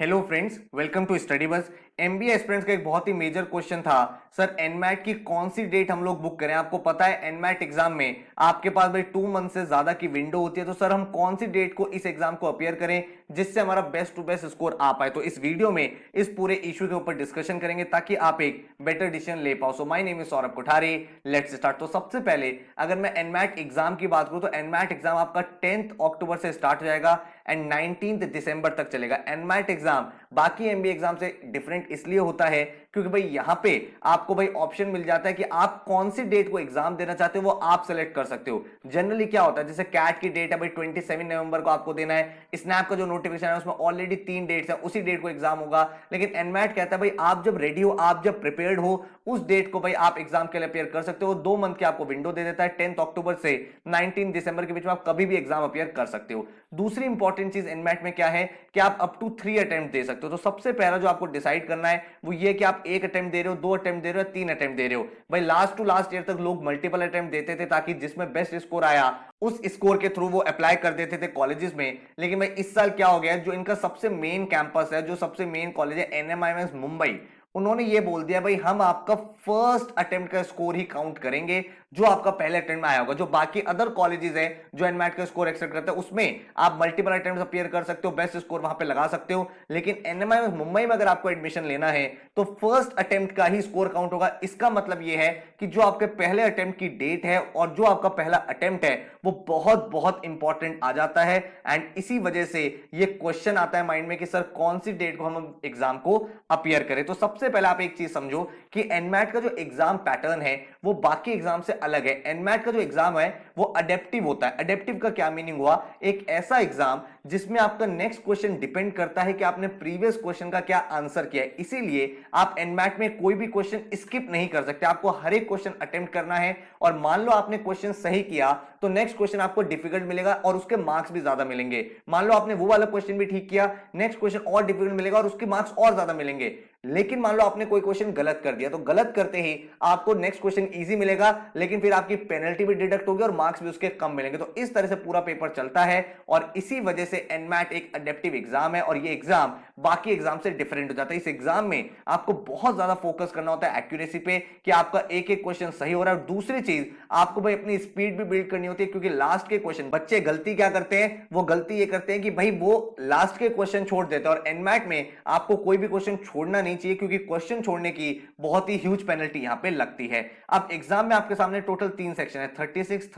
Hello friends, welcome to study bus. MBA aspirants का एक बहुत ही मेजर क्वेश्चन था, सर एनमैट की कौन सी डेट हम लोग बुक करें। आपको पता है एनमैट एग्जाम में आपके पास भाई 2 मंथ से ज्यादा की विंडो होती है, तो सर हम कौन सी डेट को इस एग्जाम को अपीयर करें जिससे हमारा बेस्ट टू बेस्ट स्कोर आ पाए। तो इस वीडियो में इस पूरे इश्यू के ऊपर डिस्कशन करेंगे ताकि आप एक बेटर डिसीजन ले पाओ। So my name is Saurabh Kothari, let's start. तो सबसे पहले अगर मैं एनमैट एग्जाम की बात करूं तो एनमैट एग्जाम आपका 10th अक्टूबर से स्टार्ट हो जाएगा एंड 19th दिसंबर तक चलेगा। एनमैट एग्जाम बाकी एमबीए एग्जाम से डिफरेंट इसलिए होता है क्योंकि भाई यहां पे आपको भाई ऑप्शन मिल जाता है कि आप कौन सी डेट को एग्जाम देना चाहते हो वो आप सेलेक्ट कर सकते हो। जनरली क्या होता है, जैसे कैट की डेट है भाई 27 नवंबर को आपको देना है, स्नैप का जो नोटिफिकेशन है उसमें ऑलरेडी 3 डेट्स है, उसी डेट को एग्जाम होगा। लेकिन एनमैट कहता है भाई आप जब रेडी हो, आप जब प्रिपेयर्ड हो, उस डेट को भाई आप एग्जाम के लिए अपियर कर सकते हो। 2 मंथ की आपको विंडो दे देता है, 10th अक्टूबर से 19 दिसंबर के बीच में आप कभी भी एग्जाम अपियर कर सकते हो। दूसरी इंपॉर्टेंट चीज एनमैट में क्या है कि आप अप टू 3 अटेम्प्ट दे सकते हो। तो सबसे पहला जो आपको डिसाइड करना है वो ये कि आप 1 अटेम्प्ट दे रहे हो, 2 अटेम्प्ट दे रहे हो, 3 अटेम्प्ट दे रहे हो। भाई लास्ट टू लास्ट ईयर तक लोग मल्टीपल अटेम्प्ट देते थे ताकि जिसमें बेस्ट स्कोर आया उस स्कोर के थ्रू वो अप्लाई कर देते थे कॉलेजेस में। लेकिन भाई इस साल क्या हो गया, जो इनका सबसे मेन कैंपस है, जो सबसे मेन कॉलेज है एनएमआईएमएस मुंबई, उन्होंने ये बोल दिया भाई हम आपका फर्स्ट अटेम्प्ट का स्कोर ही काउंट करेंगे जो आपका पहले अटेम्प्ट में आया होगा। जो बाकी अदर कॉलेजेस है जो एनमैट का स्कोर एक्सेप्ट करते हैं उसमें आप मल्टीपल अटेम्प्ट अपीयर कर सकते हो, बेस्ट स्कोर वहां पे लगा सकते हो। लेकिन एनएमआई मुंबई में अगर आपको एडमिशन लेना है तो फर्स्ट अटेम्प्ट का ही स्कोर काउंट होगा। इसका मतलब यह है कि जो आपके पहले अटेम्प्ट की डेट है और जो आपका पहला अटेम्प्ट है वो बहुत बहुत इंपॉर्टेंट आ जाता है। एंड इसी वजह से ये क्वेश्चन आता है माइंड में कि सर कौन सी डेट को हम एग्जाम को अपीयर करें। तो सबसे पहले आप एक चीज समझो कि एनमैट का जो एग्जाम पैटर्न है वो बाकी एग्जाम से अलग है। एनमैट का जो एग्जाम है वो अडेप्टिव होता है। अडेप्टिव का क्या मीनिंग हुआ, एक ऐसा एग्जाम जिसमें आपका नेक्स्ट क्वेश्चन डिपेंड करता है कि आपने प्रीवियस क्वेश्चन का क्या आंसर किया है। इसीलिए आप एनमैट में कोई भी क्वेश्चन स्किप नहीं कर सकते, आपको हर एक क्वेश्चन अटेम्प्ट करना है। और मान लो आपने क्वेश्चन सही किया तो नेक्स्ट क्वेश्चन आपको डिफिकल्ट मिलेगा और उसके मार्क्स भी ज्यादा मिलेंगे। मान लो आपने वो वाला क्वेश्चन भी ठीक किया, नेक्स्ट क्वेश्चन और डिफिकल्ट मिलेगा और उसके मार्क्स और ज्यादा मिलेंगे। लेकिन मान लो आपने कोई क्वेश्चन गलत कर दिया तो गलत करते ही आपको नेक्स्ट क्वेश्चन इजी मिलेगा, लेकिन फिर आपकी पेनल्टी भी डिडक्ट होगी और मार्क्स भी उसके कम मिलेंगे। तो इस तरह से पूरा पेपर चलता है और इसी वजह से एनमैट एक अडेप्टिव एग्जाम है और ये एग्जाम बाकी एग्जाम से डिफरेंट हो जाता है। इस एग्जाम में आपको बहुत ज्यादा फोकस करना होता है एक्यूरेसी पे कि आपका एक एक क्वेश्चन सही हो रहा है। दूसरी चीज आपको भाई अपनी स्पीड भी बिल्ड करनी होती है क्योंकि लास्ट के क्वेश्चन बच्चे गलती क्या करते हैं, वो गलती ये करते हैं कि भाई वो लास्ट के क्वेश्चन छोड़ देते हैं। और एनमैट में आपको कोई भी क्वेश्चन छोड़ना नहीं चाहिए क्योंकि क्वेश्चन छोड़ने की बहुत ही ह्यूज पेनल्टी यहां पे लगती है। अब एग्जाम में आपके सामने टोटल 3 सेक्शन है, 36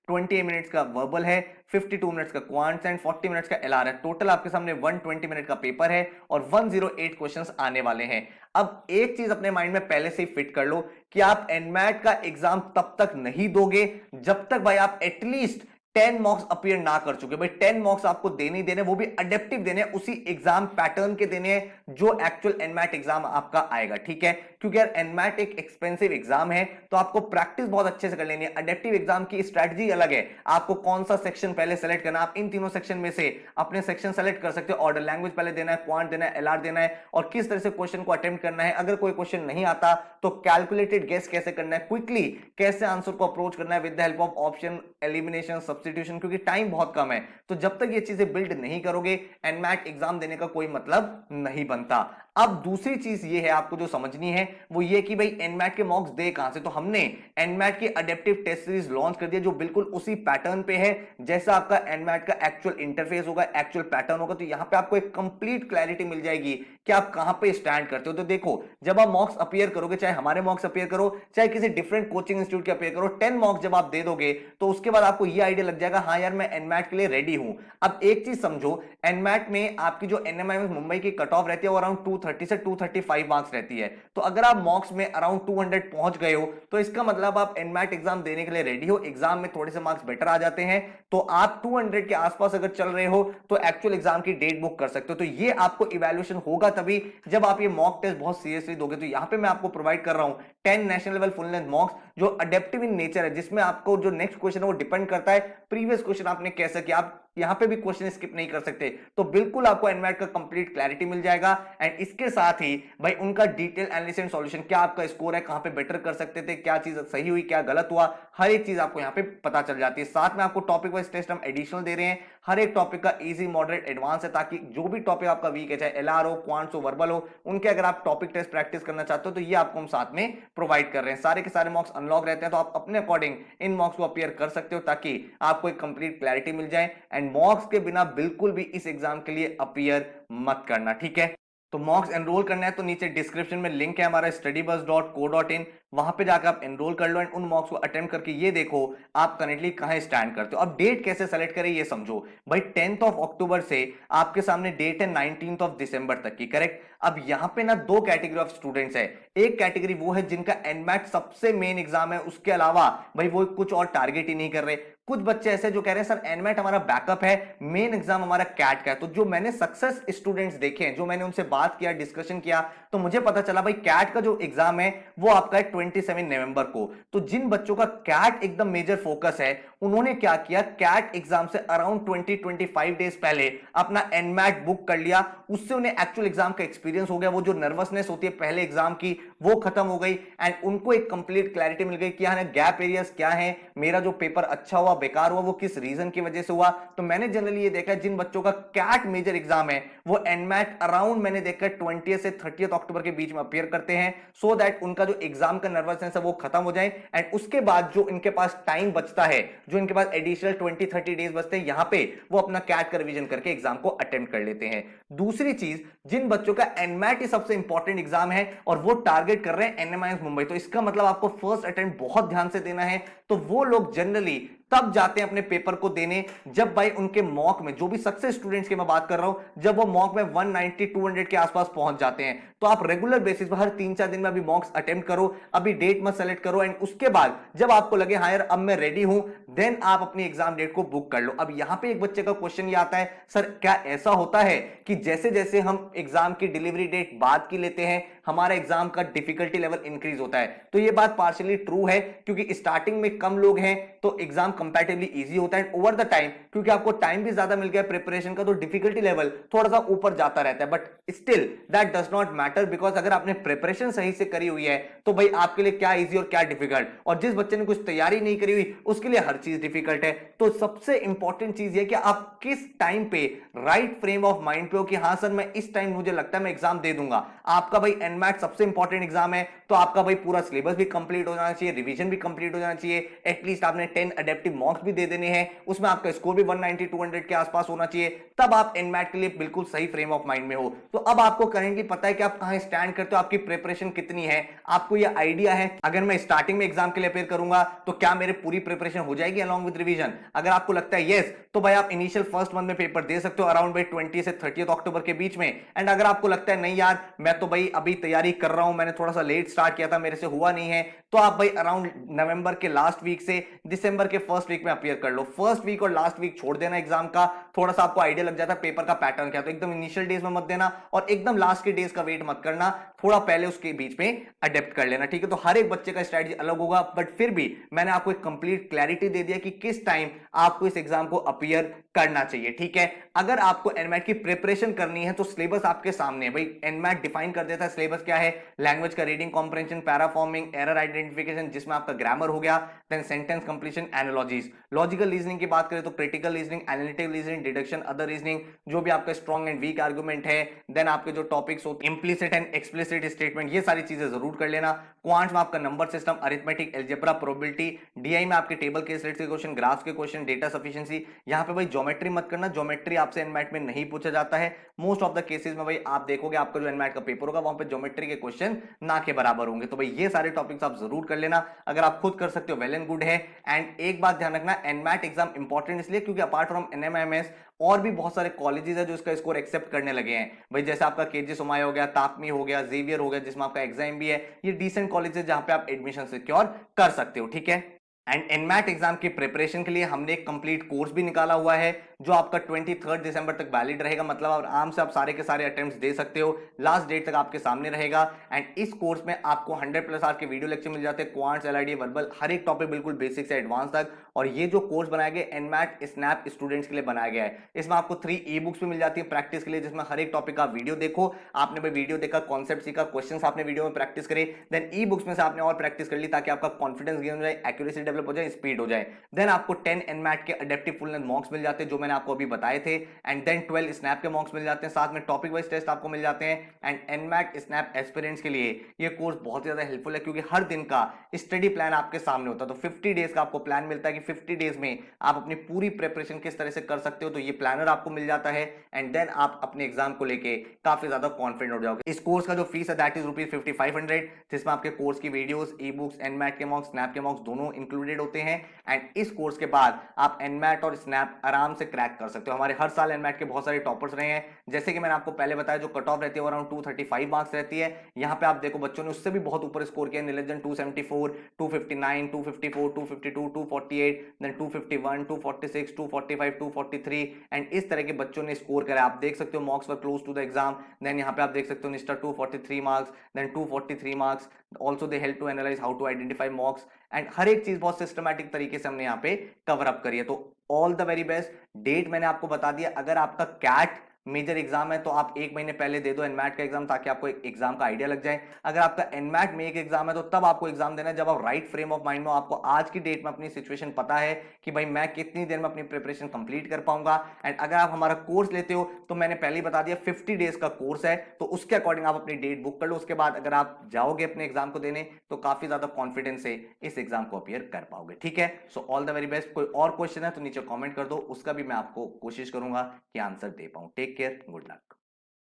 20 मिनट्स का वर्बल है, 52 मिनट्स का क्वांट्स एंड 40 मिनट्स का एलआर है। टोटल आपके सामने 120 मिनट का पेपर है और 108 क्वेश्चंस आने वाले हैं। अब एक चीज अपने माइंड में पहले से ही फिट कर लो कि आप एनमैट का एग्जाम तब तक नहीं दोगे जब तक भाई आप एटलीस्ट 10 मॉक्स अपीयर ना कर चुके। भाई 10 मॉक्स आपको देने ही देने, वो भी अडेप्टिव देने, उसी एग्जाम पैटर्न के देने हैं जो एक्चुअल एनमैट एग्जाम आपका आएगा। ठीक है, क्योंकि यार एनमैट एक एक्सपेंसिव एग्जाम है तो आपको प्रैक्टिस बहुत अच्छे से कर लेनी है। अडेप्टिव एग्जाम की स्ट्रेटजी अलग है, आपको कौन सा सेक्शन पहले सेलेक्ट करना, आप इन तीनों सेक्शन में से अपने सेक्शन सेलेक्ट कर सकते हो। ऑर्डर लैंग्वेज पहले देना है, क्वांट देना है, एलआर देना है और किस तरह से क्वेश्चन को अटेम्प्ट करना है। अगर कोई क्वेश्चन नहीं आता तो कैलकुलेटेड गेस कैसे करना है, क्विकली कैसे आंसर को अप्रोच करना है with the help of option, elimination, substitution, क्योंकि टाइम बहुत कम है। तो जब तक ये चीजें बिल्ड नहीं करोगे एनमैट एग्जाम देने का कोई मतलब नहीं बनता। अब दूसरी चीज ये है आपको जो समझनी है वो ये कि भाई एनमैट के मॉक्स दे कहां से। तो हमने एनमैट की अडेप्टिव टेस्ट सीरीज लॉन्च कर दिया जो बिल्कुल उसी पैटर्न पे है जैसा आपका एनमैट का एक्चुअल इंटरफेस होगा, एक्चुअल पैटर्न होगा। तो यहां पे आपको एक कंप्लीट क्लैरिटी मिल जाएगी कि आप कहां पे स्टैंड करते हो। तो देखो, जब आप मॉक्स अपीयर करोगे, चाहे हमारे मॉक्स अपीयर करो चाहे किसी डिफरेंट कोचिंग इंस्टीट्यूट के अपीयर करो, 10 मॉक्स जब आप दे दोगे तो उसके बाद आपको ये आइडिया लग जाएगा हाँ यार मैं एनमैट के लिए रेडी हूं। अब एक चीज समझो, एनमैट में आपकी जो एनएमआईएमएस मुंबई की कट ऑफ रहती है वो अराउंड 230 से 235 मार्क्स रहती है। तो अगर आप मॉक्स में अराउंड 200 पहुंच गए हो तो इसका मतलब आप एनमैट एग्जाम देने के लिए रेडी हो। एग्जाम में थोड़े से मार्क्स बेटर आ जाते हैं तो आप 200 के आसपास अगर चल रहे हो तो एक्चुअल एग्जाम की डेट बुक कर सकते हो। तो ये आपको इवैल्यूएशन होगा तभी जब आप ये मॉक टेस्ट बहुत सीरियसली दोगे। तो यहां पे मैं आपको प्रोवाइड कर रहा हूं 10 नेशनल लेवल फुल लेंथ मॉक्स जो अडेप्टिव इन नेचर है, जिसमें आपको जो नेक्स्ट क्वेश्चन है वो डिपेंड करता है प्रीवियस क्वेश्चन आपने कैसे किया। आप यहाँ पे भी क्वेश्चन स्किप नहीं कर सकते। तो बिल्कुल आपको एनमैट का कंप्लीट क्लैरिटी मिल जाएगा। एंड इसके साथ ही भाई उनका डिटेल एनालिसिस एंड सॉल्यूशन, क्या आपका स्कोर है, कहां पे बेटर कर सकते थे, क्या चीज सही हुई, क्या गलत हुआ, हर एक चीज आपको यहाँ पे पता चल जाती है। साथ में आपको टॉपिक वाइज टेस्ट हम एडिशनल दे रहे हैं, हर एक टॉपिक का इजी, मॉडरेट, एडवांस है, ताकि जो भी टॉपिक आपका वीक है, चाहे एलआर हो, क्वांट्स हो, वर्बल हो, उनके अगर आप टॉपिक टेस्ट प्रैक्टिस करना चाहते हो तो ये आपको हम साथ में प्रोवाइड कर रहे हैं। सारे के सारे मॉक्स अनलॉक रहते हैं, तो आप अपने अकॉर्डिंग इन मॉक्स को अपीयर कर सकते हो ताकि आपको एक कंप्लीट क्लैरिटी मिल जाए। एंड मॉक्स के बिना बिल्कुल भी इस एग्जाम के लिए अपीयर मत करना, ठीक है। तो मॉक्स एनरोल करना है तो नीचे डिस्क्रिप्शन में लिंक है हमारा studybuzz.co.in, वहां पे जाकर आप एनरोल कर लो एंड उन मॉक्स को अटेम्प्ट करके ये देखो आप करंटली कहां स्टैंड करते हो। अब डेट कैसे सेलेक्ट करें ये समझो भाई। 10th ऑफ अक्टूबर से आपके सामने डेट है 19th ऑफ दिसंबर तक की, करेक्ट। अब यहां पे ना दो कैटेगरी ऑफ स्टूडेंट्स है। एक कैटेगरी वो है जिनका एनमैट सबसे मेन एग्जाम है, उसके अलावा भाई वो कुछ और टारगेट ही नहीं कर रहे। कुछ बच्चे ऐसे जो कह रहे हैं सर एनमैट हमारा बैकअप है, मेन एग्जाम हमारा कैट का है। तो जो मैंने सक्सेस स्टूडेंट्स देखे हैं, जो मैंने उनसे बात किया, डिस्कशन किया, तो मुझे पता चला भाई कैट का जो एग्जाम है वो आपका है 27 नवंबर को। तो जिन बच्चों का कैट एकदम मेजर फोकस है उन्होंने क्या किया, कैट एग्जाम से अराउंड 20-25 डेज पहले अपना एनमैट बुक कर लिया। उससे उन्हें एक्चुअल एग्जाम का एक्सपीरियंस हो गया, वो जो नर्वसनेस होती है पहले एग्जाम की वो खत्म हो गई। एंड उनको एक कंप्लीट क्लैरिटी मिल गई कि हाँ गैप एरियाज क्या है, मेरा जो पेपर अच्छा हुआ बेकार हुआ वो किस रीजन की वजह से हुआ। तो मैंने जनरली ये देखा जिन बच्चों का कैट मेजर एग्जाम है वो एनमैट अराउंड मैंने देखा 20 से 30 अक्टूबर के बीच में अपीयर करते हैं, सो दैट उनका जो एग्जाम का नर्वसनेस है वो खत्म हो जाए। एंड उसके बाद जो इनके पास टाइम बचता है, जो इनके पास एडिशनल 20-30 डेज बचते हैं, यहां पे वो अपना कैट का रिवीजन करके एग्जाम को अटेम्प्ट कर लेते हैं। दूसरी चीज, जिन बच्चों का एनमैट ही सबसे इंपॉर्टेंट एग्जाम है और वो टारगेट कर रहे हैं एनएमआईएस मुंबई, तो इसका मतलब आपको फर्स्ट अटेम्प्ट बहुत ध्यान से देना है। तो वो लोग जनरली तब जाते हैं अपने पेपर को देने जब भाई उनके मॉक में, जो भी सक्सेस स्टूडेंट्स की मैं बात कर रहा हूं, जब वो मॉक में 190-200 के आसपास पहुंच जाते हैं। तो आप रेगुलर बेसिस पर हर 3-4 दिन में अभी मॉक्स अटेम्प्ट करो, अभी डेट मत सेलेक्ट करो। एंड उसके बाद जब आपको लगे हाँ यार अब मैं रेडी हूं, देन आप अपनी एग्जाम डेट को बुक कर लो। अब यहां पे एक बच्चे का क्वेश्चन ये आता है, सर क्या ऐसा होता है कि जैसे जैसे हम एग्जाम की डिलीवरी डेट बाद की लेते हैं हमारा एग्जाम का डिफिकल्टी लेवल इंक्रीज होता है? तो ये बात पार्शियली ट्रू है, क्योंकि स्टार्टिंग में कम लोग हैं तो एग्जाम कंपैरेटिवली इजी होता है। ओवर द टाइम क्योंकि आपको टाइम भी ज्यादा मिल गया प्रिपरेशन का, तो डिफिकल्टी लेवल थोड़ा सा ऊपर जाता रहता है। But still that does not matter, because अगर आपने प्रिपरेशन सही से करी हुई है तो भाई आपके लिए क्या इजी और क्या डिफिकल्ट, और जिस बच्चे ने कुछ तैयारी नहीं करी हुई उसके लिए हर चीज डिफिकल्ट है। तो सबसे इंपॉर्टेंट चीज है कि आप किस टाइम पे राइट फ्रेम ऑफ माइंड पे हो कि हाँ सर मैं इस टाइम मुझे लगता है मैं एग्जाम दे दूंगा। आपका भाई एनमैट सबसे इंपॉर्टेंट एग्जाम है, तो आपका भाई पूरा सिलेबस भी कंप्लीट हो जाना चाहिए, रिवीजन भी कंप्लीट हो जाना चाहिए, एटलीस्ट आपने 10 अडेप्टिव मॉक्स भी दे देने हैं, उसमें आपका स्कोर भी 190-200 के आसपास होना चाहिए, तब आप एनमैट के लिए बिल्कुल सही फ्रेम ऑफ माइंड में हो। तो अब आपको करेंटली पता है कि आप कहां स्टैंड करते हो, आपकी प्रिपरेशन कितनी है, आपको यह आइडिया है अगर मैं स्टार्टिंग में एग्जाम के लिए अपेयर करूंगा तो क्या मेरे पूरी प्रिपरेशन हो जाएगी अलॉन्ग विद रिवीजन। अगर आपको लगता है यस, तो भाई आप इनिशियल फर्स्ट मंथ में पेपर दे सकते हो अराउंड भाई 20 से 30 अक्टूबर के बीच में। एंड अगर आपको लगता है नहीं यार मैं तो भाई अभी तैयारी कर रहा हूं, मैंने थोड़ा सा लेट स्टार्ट किया था, मेरे से हुआ नहीं है, तो आप भाई अराउंड नवंबर के लास्ट वीक से दिसंबर के फर्स्ट वीक में अपीयर कर लो। फर्स्ट वीक और लास्ट वीक छोड़ देना एग्जाम का, थोड़ा सा आपको आइडिया लग जाता है पेपर का पैटर्न क्या, तो एकदम इनिशियल डेज में मत देना और एकदम लास्ट के डेज का वेट मत करना, थोड़ा पहले उसके बीच में अडेप्ट कर लेना, ठीक है। तो हर एक बच्चे का स्ट्रेटजी अलग होगा, बट फिर भी मैंने आपको एक कंप्लीट क्लैरिटी दे दिया कि किस टाइम आपको इस एग्जाम को अपीयर करना चाहिए, ठीक है। अगर आपको एनमैट की प्रिपरेशन करनी है तो सिलेबस आपके सामने है भाई, एनमैट डिफाइन कर देता है सिलेबस क्या है। लैंग्वेज का reading comprehension, paraphrasing, error identification जिसमें आपका ग्रामर हो गया, then sentence completion, analogies. Logical reasoning की बात करें तो critical reasoning, analytical reasoning, deduction, other reasoning, जो भी आपका स्ट्रॉन्ग एंड वीक आर्गुमेंट है, देन आपके जो टॉपिक्स होते हैं इंप्लिसिट एंड एक्सप्लिसिट स्टेटमेंट, ये सारी चीजें जरूर कर लेना। क्वांट्स में आपका number system, arithmetic, algebra, probability. DI में आपके टेबल केस के क्वेश्चन, ग्राफ्स के क्वेश्चन, डेटा सफिशिएंसी। यहां पे भाई ज्योमेट्री मत करना, ज्योमेट्री आपसे एनमैट में नहीं पूछा जाता है। मोस्ट ऑफ द केसेस में भाई आप देखोगे आपका जो एनमैट का पेपर होगा वहां पे ज्योमेट्री के क्वेश्चन ना के बराबर होंगे। तो भाई ये सारे टॉपिक्स आप जरूर कर लेना, अगर आप खुद कर सकते हो वेल एंड गुड है। एंड एक बात ध्यान रखना, एनमैट एग्जाम इंपॉर्टेंट इसलिए क्योंकि अपार्ट फ्रॉम एनएमएमएस और भी बहुत सारे कॉलेजेस है जो इसका स्कोर एक्सेप्ट करने लगे हैं भाई, जैसे आपका केजी सोमाया हो गया, तापमी हो गया, जेवियर हो गया जिसमें आपका एग्जाम भी है। ये डिसेंट कॉलेज है जहां पे आप एडमिशन सिक्योर कर सकते हो, ठीक है। एंड एनमैट एग्जाम की प्रिपरेशन के लिए हमने एक कंप्लीट कोर्स भी निकाला हुआ है जो आपका 23 दिसंबर तक वैलिड रहेगा, मतलब आराम से आप सारे के सारे अटेम्प्ट्स दे सकते हो, लास्ट डेट तक आपके सामने रहेगा। एंड इस कोर्स में आपको 100+ आवर के वीडियो लेक्चर मिल जाते हैं, क्वांट्स, एलआईडी, वर्बल, हर एक टॉपिक बिल्कुल बेसिक से एडवांस तक। और ये जो कोर्स बनाया गया एनमैट स्नैप स्टूडेंट्स के लिए बनाया गया है। इसमें आपको 3 ई बुक्स भी मिल जाती है प्रैक्टिस के लिए, जिसमें हर एक टॉपिक का वीडियो देखो, आपने भाई वीडियो देखा, कॉन्सेप्ट सीखा, क्वेश्चंस आपने वीडियो में प्रैक्टिस करे, देन ई बुक्स में से आपने और प्रैक्टिस कर ली ताकि आपका कॉन्फिडेंस गेन हो जाए, एक्यूरेसी डेवलप हो जाए, स्पीड हो जाए। देन आपको 10 एनमैट के अडेप्टिव फुल लेंथ मॉक्स मिल जाते हैं जो मैंने आपको अभी बताए थे, एंड देन 12 स्नैप के मॉक्स मिल जाते हैं, साथ में टॉपिक वाइज टेस्ट आपको मिल जाते हैं। एंड एनमैट स्नैप एस्पिरेंट्स के लिए ये कोर्स बहुत ज्यादा हेल्पफुल है क्योंकि हर दिन का स्टडी प्लान आपके सामने होता है। तो 50 डेज का आपको प्लान मिलता है कि 50 डेज में आप अपनी पूरी प्रिपरेशन किस तरह से कर सकते हो, तो ये प्लानर आपको मिल जाता है एंड देन आप अपने एग्जाम को लेके काफी ज्यादा कॉन्फिडेंट हो जाओगे। इस कोर्स का जो फीस है दैट इज ₹5500, जिसमें आपके कोर्स की वीडियोस, ई बुक्स, एनमैट के मॉक्स, स्नैप के मॉक्स दोनों इंक्लूडेड होते हैं। एंड इस कोर्स के बाद आप एनमैट और स्नैप आराम से क्रैक कर सकते हो। हमारे हर साल एनमैट के बहुत सारे टॉपर्स रहे हैं, जैसे कि मैंने आपको पहले बताया जो कट ऑफ रहती है वो अराउंड 235 मार्क्स रहती है। यहाँ पे आप देखो बच्चों ने उससे भी बहुत ऊपर स्कोर किया, नीलजन 274, 259, 254, 252, 248, देन 251, 246, 245, 243 एंड इस तरह के बच्चों ने स्कोर करा। आप देख सकते हो mocks were close to the exam. Then यहाँ पे आप देख सकते हो Nishtha 243 marks, then 243 marks. Also they help to analyse how to identify mocks and हर एक चीज बहुत सिस्टमैटिक तरीके से हमने यहाँ पे कवर अप करी है। तो all the very best. Date मैंने आपको बता दिया। अगर आपका कैट मेजर एग्जाम है तो आप 1 महीने पहले दे दो एनमैट का एग्जाम ताकि आपको एक एग्जाम का आइडिया लग जाए। अगर आपका एनमैट में एक एग्जाम है तो तब आपको एग्जाम देना है जब आप राइट फ्रेम ऑफ माइंड में, आपको आज की डेट में अपनी सिचुएशन पता है कि भाई मैं कितनी देर में अपनी प्रिपरेशन कंप्लीट कर पाऊंगा। एंड अगर आप हमारा कोर्स लेते हो तो मैंने पहले ही बता दिया 50 डेज का कोर्स है, तो उसके अकॉर्डिंग आप अपनी डेट बुक कर लो। उसके बाद अगर आप जाओगे अपने एग्जाम को देने तो काफी ज्यादा कॉन्फिडेंस से इस एग्जाम को अपीयर कर पाओगे। ठीक है, so all the very best. कोई और क्वेश्चन है तो नीचे कॉमेंट कर दो, उसका भी मैं आपको कोशिश करूंगा कि आंसर दे पाऊं। Take care, good luck.